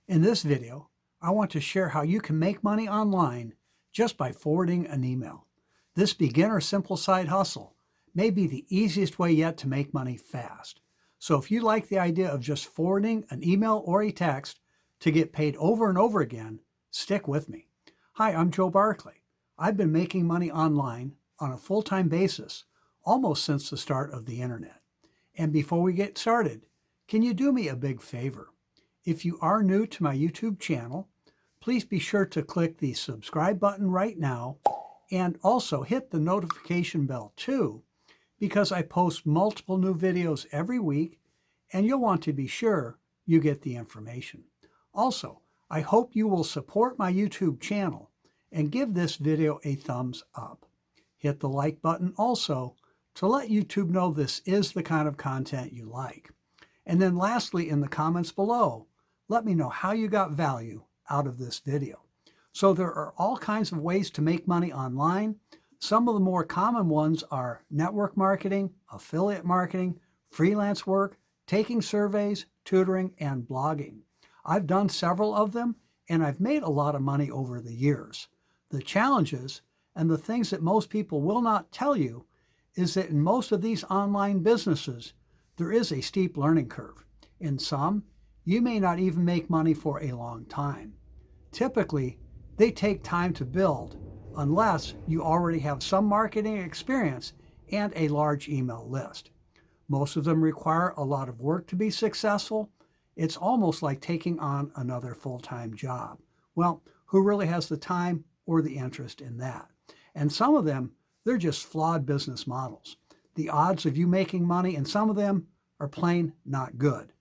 In this video, I want to share how you can make money online just by forwarding an email. This beginner simple side hustle may be the easiest way yet to make money fast. So if you like the idea of just forwarding an email or a text to get paid over and over again, stick with me. Hi, I'm Joe Barkley. I've been making money online on a full-time basis almost since the start of the internet. And before we get started, can you do me a big favor? If you are new to my YouTube channel, please be sure to click the subscribe button right now and also hit the notification bell too, because I post multiple new videos every week and you'll want to be sure you get the information. Also, I hope you will support my YouTube channel and give this video a thumbs up. Hit the like button also to let YouTube know this is the kind of content you like. And then lastly, in the comments below, let me know how you got value out of this video. So there are all kinds of ways to make money online. Some of the more common ones are network marketing, affiliate marketing, freelance work, taking surveys, tutoring, and blogging. I've done several of them, and I've made a lot of money over the years. The challenges and the things that most people will not tell you is that in most of these online businesses, there is a steep learning curve. In some, you may not even make money for a long time. Typically, they take time to build unless you already have some marketing experience and a large email list. Most of them require a lot of work to be successful. It's almost like taking on another full-time job. Well, who really has the time or the interest in that? And some of them, they're just flawed business models. The odds of you making money in some of them are plain not good.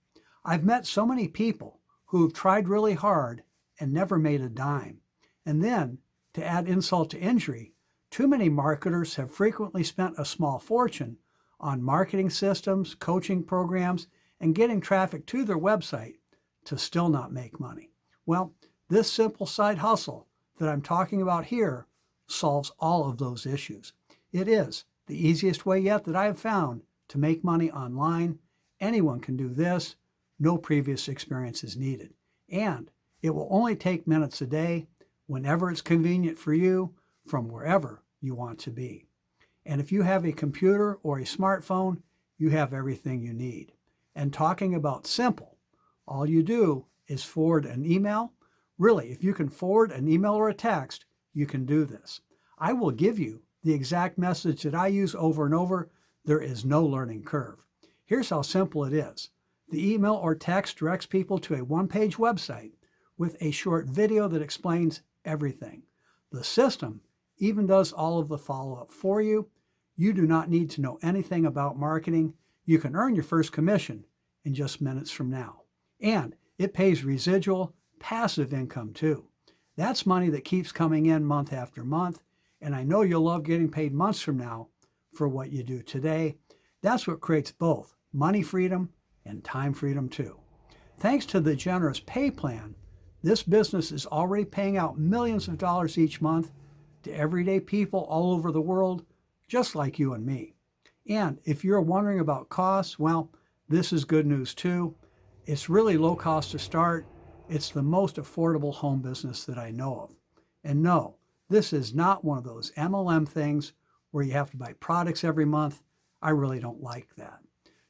I've met so many people who have tried really hard and never made a dime. And then, to add insult to injury, too many marketers have frequently spent a small fortune on marketing systems, coaching programs, and getting traffic to their website to still not make money. Well, this simple side hustle that I'm talking about here solves all of those issues. It is the easiest way yet that I have found to make money online. Anyone can do this. No previous experience is needed. And it will only take minutes a day, whenever it's convenient for you, from wherever you want to be. And if you have a computer or a smartphone, you have everything you need. And talking about simple, all you do is forward an email. Really, if you can forward an email or a text, you can do this. I will give you the exact message that I use over and over. There is no learning curve. Here's how simple it is. The email or text directs people to a one-page website with a short video that explains everything. The system even does all of the follow-up for you. You do not need to know anything about marketing. You can earn your first commission in just minutes from now. And it pays residual, passive income too. That's money that keeps coming in month after month. And I know you'll love getting paid months from now for what you do today. That's what creates both money freedom and time freedom too. Thanks to the generous pay plan, this business is already paying out millions of dollars each month to everyday people all over the world, just like you and me. And if you're wondering about costs, well, this is good news too. It's really low cost to start. It's the most affordable home business that I know of. And no, this is not one of those MLM things where you have to buy products every month. I really don't like that.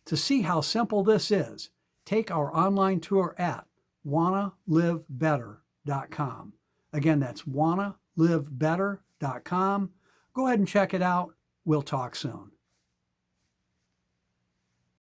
To see how simple this is, take our online tour at wannalivebetter.com. Again, that's wannalivebetter.com. Go ahead and check it out. We'll talk soon.